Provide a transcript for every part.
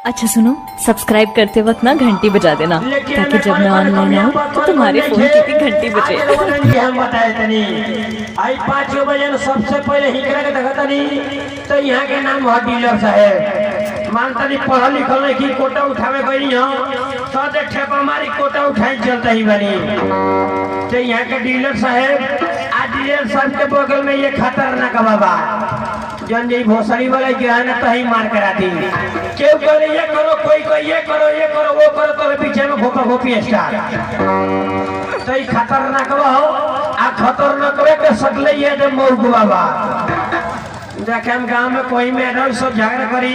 अच्छा सुनो, सब्सक्राइब करते वक्त ना घंटी बजा देना ताकि जब मैं ऑनलाइन आऊँ तो तुम्हारे फोन की भी घंटी बजे। हम बताए तनी आई 5 बजे सबसे पहले हिकरा के देखा तनी तो यहाँ के नाम है डीलर साहब। मानता नहीं पढ़ा लिखल नहीं की कोटा उठावे गई हम सब ठेपा मारी कोटा उठाई चलता ही बनी। तो यहाँ के डीलर साहब आ डीलर साहब के बगल में ये खतरनाक बाबा जन जी भोसड़ी वाला गिरा तो ही मार करा दी। क्यों करे ये करो, कोई ये करो वो करो, तो पीछे में घोपा घोपी स्टार। तो ये खतरनाक हो आ खतरनाक के सकले ये जो मौक बाबा देखे हम गांव में कोई में सब झगड़ा करी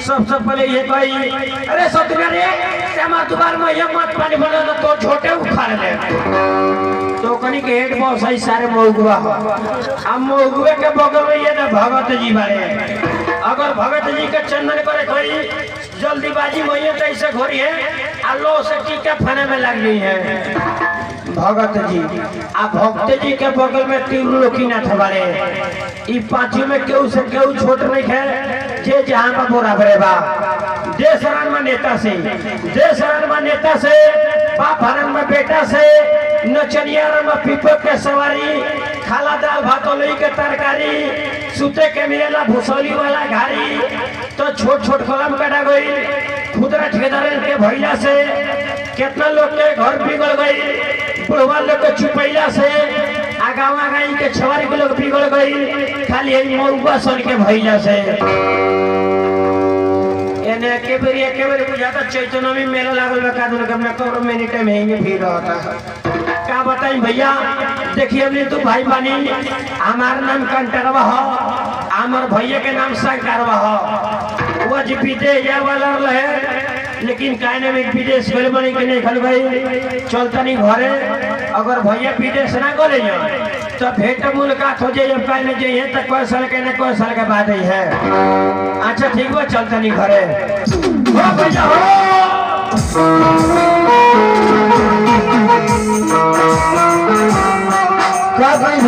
सबसे पहले ये कही अरे सब रे दोबार में ये मत पानी बना तो छोटे उखाड़ ले तो कनी के हेड बॉस है सारे मौगुआ हम मौगुए के बगल में ये ना भगत जी बारे। अगर भगत जी के चंदन करे कोई जल्दीबाजी में ये कैसे घोरी है आलो से टीका फने में लग गई है भगत जी आ भक्त जी के बगल में तीन लोकीनाथ बारे। ई पांचों में केहू से केहू छोट नहीं है जे जहां का बराबर बा। देश रण में नेता से बाप हरण में बेटा से नचनिया में पीपक के सवारी खाला दाल भात के तरकारी सुते के मिलेला भूसौली वाला घारी। तो छोट छोट कलम कटा गई खुदरा ठेकेदार के भैया से कितना लोग के घर बिगड़ गई बुढ़वा लोग के चुपैला से आगावा गाई के छवारी के लोग बिगड़ गई खाली मौका सन के भैया से। के बेर बुझाता चैतन्य में मेला लागल बा मिनट में ही भीड़ रहता। क्या बताई भैया देखिए हमने तो भाई बानी हमार नाम कंटरवा हो हमार भैया के नाम शंकरवा हो वो जी विदेश जाए वाला है लेकिन कहने में विदेश गए बनी के नहीं खल गई चलता नहीं घरे। अगर भैया विदेश ना गए तो भेंट मुलाकात हो जाए जब कहने जाइए तो कोई साल के ना कोई साल के बाद ही है। अच्छा ठीक बा चलता नहीं घरे हो भैया हो। क्या भाई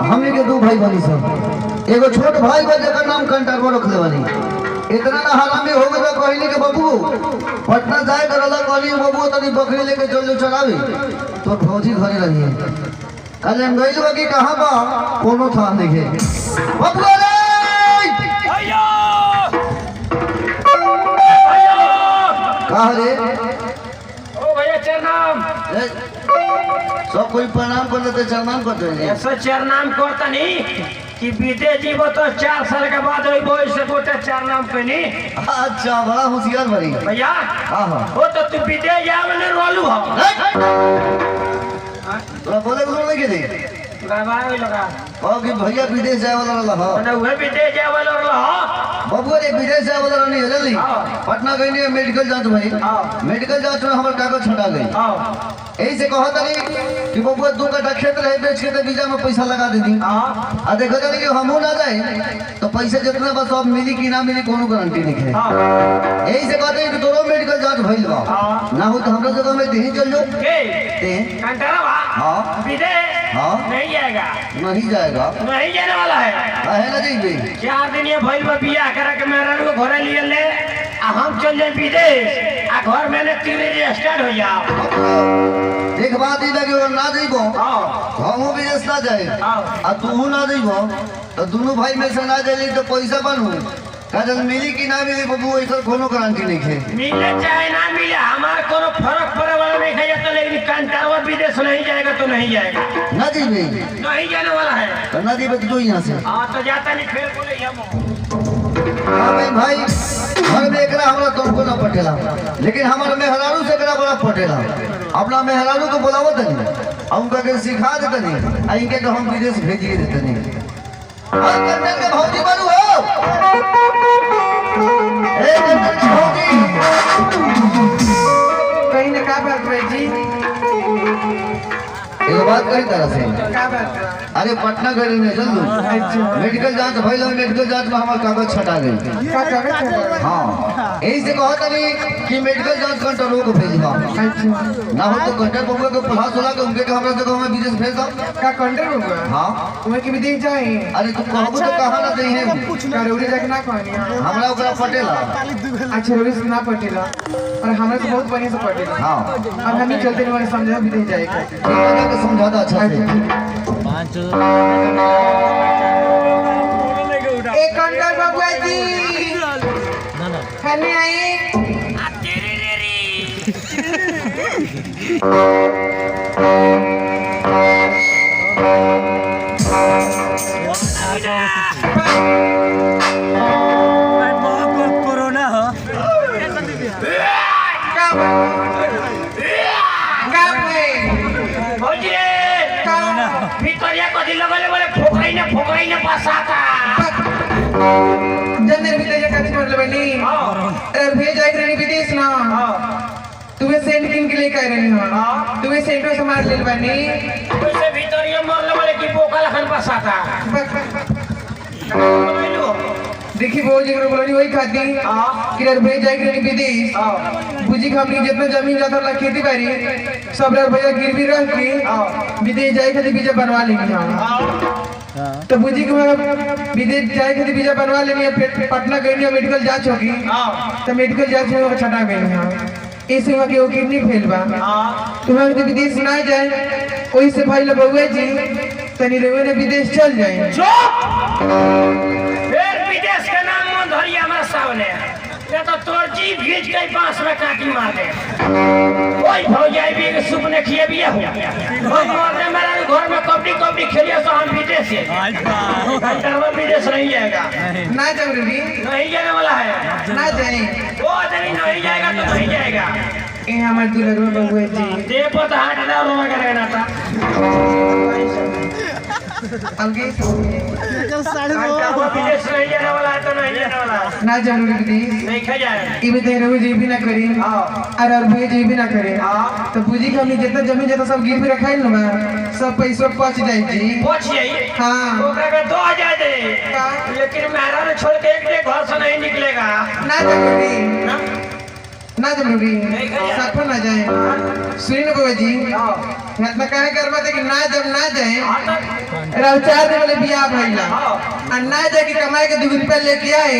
हमने के दो भाई बनी सब एगो छोट भाई बा जेकर नाम कंटरवा रखले बनी। इतना ना हरामी हो गए कहली के बबू पटना जाए करला कहली बबू तनी बकरी लेके चल चलावी तो फौजी घरे रही है अरे हम गइल बा कि कहां बा कोनो था देखे बबू रे भैया कहां रे ओ भैया चरनाम सब कोई प्रणाम कर लेते चरनाम करते हैं ऐसा चरनाम करता नहीं कि विदेश जी वो तो 4 साल के बाद वही बोल से गोटे चरनाम पे नहीं। अच्छा बड़ा होशियार बड़ी भैया हां हां वो तो तू विदेश जा मैंने रोलू हो तो बोले बोल नहीं के दे बाबा लगा ओ कि भैया विदेश जाए वाला रहा हो मैंने वो विदेश जा वाला रहा बबुआ रे विदेश जाए वाला नहीं है जल्दी पटना गई नहीं मेडिकल जांच भाई मेडिकल जांच में हमारे कागज छुटा गई यही से कहता नहीं कि बबुआ 2 कट्ठा खेत रहे बेच के तो वीजा में पैसा लगा दे दी आ देखो जाने कि हमहू ना जाए तो पैसे जितने बस सब मिली कि ना मिली कोनो गारंटी नहीं है। यही से कहते हैं कि दोनों मेडिकल जांच भइल बा ना हो तो हमरा जगह में देही चल जाओ ते कंटरवा हां विदेश हां नहीं जाएगा नहीं जाएगा नहीं जाने वाला है काहे ना जाइबे 4 दिन ये भइल बा बियाह करा के मेरा को घरे लिए ले आ हम चल जाए विदेश आ घर में ने 3 स्टार्ट हो जाओ। एक बात ई लगे और ना जइबो हमहू विदेश ना जाए आ तू ना जइबो तो दोनों भाई में से ना जाइली तो पैसा बनू काजल मिली कि ना मिली बबू ऐसा कोनो गारंटी नहीं है। मिले चाहे ना मिले हमार कोनो फर्क पड़े वाला नहीं है तो लेकिन कंटरवा विदेश नहीं जाएगा तो नहीं जाएगा ना जइबे नहीं जाने वाला है तो ना जइबे तो यहां से हां तो जाता नहीं फिर बोले हम हां भाई घर में एकरा हमरा तुमको ना पटेला लेकिन हमारा मेहरारू से एकरा बड़ा पटेला अपना मेहरारू को बुलावत नहीं हम के सिखा देते नहीं आ इनके तो हम विदेश भेजिए देते नहीं और कंटन के भौजी बनू हो ए कंटन के भौजी कहीं ने का बात भाई जी एक बात कही तरह से का बात अरे पटना गए में चल मेडिकल जांच भइल मेडिकल जांच में हमार कागज छटा गई का कागज हाँ यही से कहत नहीं कि मेडिकल जांच कंट्रोल को भेजबा ना हो तो कंट्रोल बबुआ के पढ़ा सुना के उनके हमरा जगह में विदेश भेज दो का कंट्रोल बबुआ हां उमे के विदेश जाए अरे तू कहबो तो कहां ना दई है करौरी जाके ना कहनी हमरा ओकरा पटेला अच्छा रोरी से ना पटेला और हमरा से बहुत बढ़िया से पटेला हां अब हम ही चलते नहीं समझे विदेश जाए के के समझा दो अच्छा से एक कंट्रोल बबुआ जी खाने आई कोरोना हो भितरिया कथी लगले बोले फोकराई ने पसाता जंदर विदेश जाके मतलब बनी अरे भेज जाए रहनी विदेश ना तुम्हें सेंट किन के लिए कह रही हूं तुम्हें सेंटो से मार ले बनी उसे भितरिया मरले बोले कि पोका लखन पसाता देखी बहुत जगह बोलनी वही खाती कि यार भेज जाए रहनी विदेश बुझी हमनी जितना जमीन जाता ला खेती बाड़ी सब यार भैया गिरवी रख के विदेश जाए खातिर वीजा बनवा लेंगे हम तो बुझी के विदेश जाए खातिर वीजा बनवा लेंगे फिर पटना गई मेडिकल जांच होगी तो मेडिकल जांच में छटा गई इस वहाँ के किडनी फेल बा तुम्हारे तो विदेश ना जाए वही से भाई लोग बउआ जी तनी रेवे ने विदेश चल जाए फिर विदेश के नाम मन धरी हमरा सामने ये तो तोर जी भीज के बांस में काटी मार दे ओए भौजाई भी सुप ने खिए भी हो हम मरने मेरा घर में कबड्डी खेलिए तो हम विदेश से घंटा विदेश नहीं जाएगा ना जरूरी नहीं जाने वाला है ना जाए वो आदमी नहीं जाएगा तो नहीं जाएगा ये हमारे दुल्हन बउआ जी दे पर हाथ ना रोना करेगा ना अलगे विदेश नहीं जाने वाला है तो नहीं जाने वाला ना जरूरी विदेश नहीं खा जाए ये भी तेरे जी भी ना करी और भेज भी ना करे तो बुझी के हमने जितना जमीन जितना सब गिर भी रखा है ना सब पैसा पच जाए जी पहुंच जाइए हाँ ओकरा के 2000 दे लेकिन मेहरा ने छोड़ के एक घर से नहीं निकलेगा ना जरूरी ना? ना जरूरी नहीं खाया। सफर ना जाए सुन बउआ जी इतना कहे करवा दे कि ना जब ना जाए रवचार दे वाले बियाह भइला और ना जाके कमाए के 2 रुपया लेके आए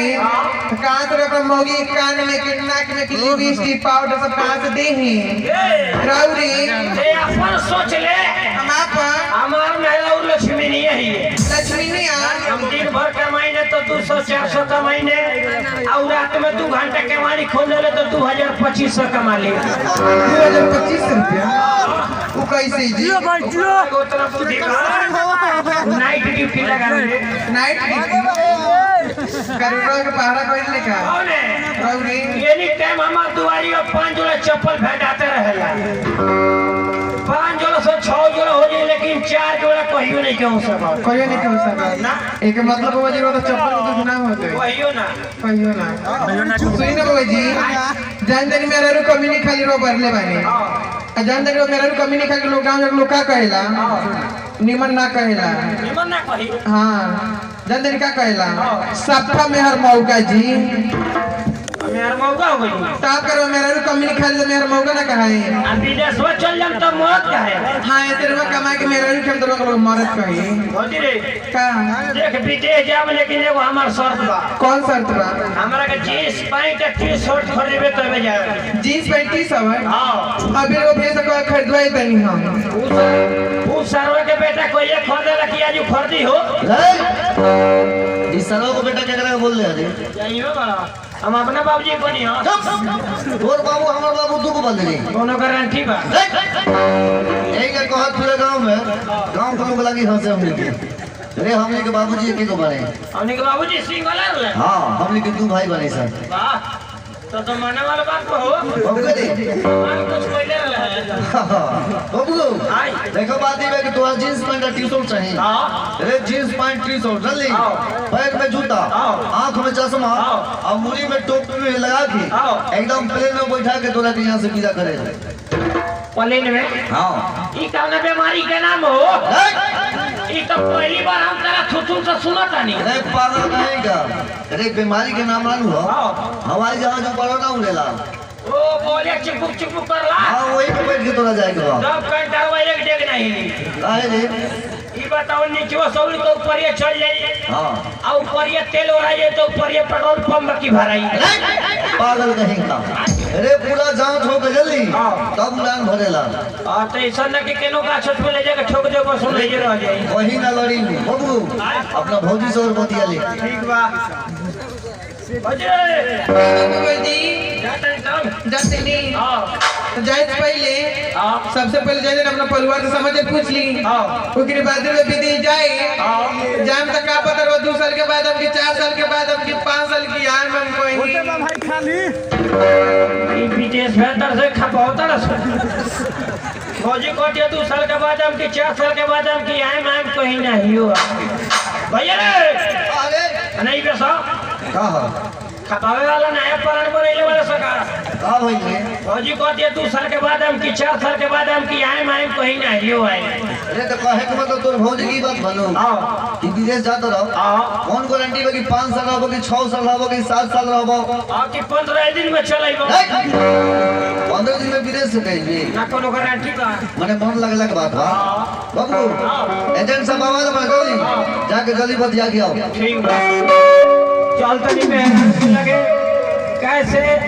तो कहां से अपना मोगी कान में के नाक में की लिपस्टिक पाउडर सब कहां से दे ही राउरी ये अपन सोच ले हम आप हमार महिला और लक्ष्मी नहीं है ये लक्ष्मी नहीं हम दिन भर कमाइने तो 200-400 कमाइने और रात में 2 घंटा कमानी खोल ले तो 2000-2500 कमा ले 2025 रुपया वो कैसे जी उतना बुद्धि का नाइट ड्यूटी लगा ले नाइट करोड़ा के पहाड़ा कोई लेका कौन है राउरी एनी टाइम हमार दुआरी और 5 जोड़ा चप्पल भेटाते रहेला 5 जोड़ा से 6 जोड़ा हो जाए लेकिन 4 जोड़ा कहियो नहीं कहूं सब कोई नहीं कह सकता ना एक मतलब बउआ जी वो तो चप्पल तो ना होते कहियो ना कहियो ना सुनी ना बउआ जी जान देनी मेरा रू कमी नहीं खाली रो भरले बानी जान देनी मेरा रू कमी नहीं खाली लोग गांव लोग का कहेला निमन ना कहेला निमन ना कही हां जान देनी का कहेला सप्ताह में हर मौका जी मेरा मौका हो गई ता करो मेरा रू कमी नहीं खाली मेरा मौका ना कहे अब विदेश में चल जाम तो मौत का है हां ऐसे रू कमा के मेरा रू खेल तो लोग मरद कहे होती रे का देख विदेश जाम लेकिन एगो हमार शर्त बा कौन शर्त बा हमरा के जींस पैंट टी-शर्ट खरीदबे तबे जाए जींस पैंट टी सब है हां अभी वो भेज सको खरीदवाई तनी हम उ सरवा के बेटा कोई ये खरीदे ला कि आज खरीदी हो इस सरवा को बेटा क्या करेगा बोल ले अरे जाइयो बड़ा हम अपना बाबूजी को नहीं हो तोर बाबू हमार बाबू तू को बोल दे कोनो गारंटी बा एक कहत पूरे गांव में गांव के लोग लगी हंसे हमने के अरे हमने के बाबूजी एक को बने हमने के बाबूजी सिंगल रहले हां हमने के 2 भाई बने सर वाह तो माने वाला बात को हो बाबू के दे मान कुछ कोइले रहले बाबू आई देखो बात ये है कि तोरा जींस पैंट टी-शर्ट चाहिए हां अरे जींस पैंट टी-शर्ट जल्दी पैर में जूता आंख में चश्मा और मुड़ी में टोपी में लगा के एकदम प्लेन में बैठा के तोरा के यहां से विदा करे प्लेन में हां ई कौन बीमारी के नाम हो ई तो पहली बार हम तेरा थुथुन से सुना तानी अरे पागल नहीं का अरे बीमारी के नाम मालूम हो हवाई जहाज में बड़ा ना उड़ेला ओ बोले चिपक चिपक करला हाँ वही पे बैठ के तोरा जाएगा सब कहीं दरवा एक डेग नहीं काहे रे ई बताओ नीचवा सौली तो ऊपर ये चल जाई हाँ और ऊपर ये तेल ओराई तो ऊपर ये पेट्रोल पंप की भराई पागल कहीं का अरे पूरा जांच हो गई जल्दी तब उड़ान भरेला आ तो ऐसा न कि केनो का छत पे ले जाके ठोक दे बस ले जे रह जाई वही ना लड़ी बबू अपना भौजी से और बतिया ले ठीक बा बजे बाबूजी जाते सब जाते नहीं हां जाए से पहले सबसे पहले जाए अपना परिवार से समझ पूछ ली ओकरे बाद में विदेश जाए जाम तक का पता रहो 2 साल के बाद हमके 4 साल के बाद हमके 5 साल की यार में कोई भाई खाली ई विदेश भीतर से खपावता रस फौजी को दिया 2 साल के बाद हम की 4 साल के बाद हम की आए कहीं नहीं हुआ भैया रे अरे नहीं बेसा का हो खपावे वाला नया प्राण बनैले वाला सरकार का भइल रे फौजी को दिया 2 साल के बाद हम की 4 साल के बाद हम की आए कहीं नहीं हुआ अरे तो कहे के मतलब तोर भौजी की बात मानो कि विदेश जात रहो कौन गारंटी बा कि 5 साल रहबो कि 6 साल रहबो कि 7 साल रहबो आपकी 15 दिन में चलेबो 15 दिन में विदेश से कहिबे ना कोनो गारंटी का मने मन लगला के बात बा बाबू एजेंट साहब आवाज पर जल्दी जाके जल्दी बतिया के आओ ठीक बा चल तनी में लगे कैसे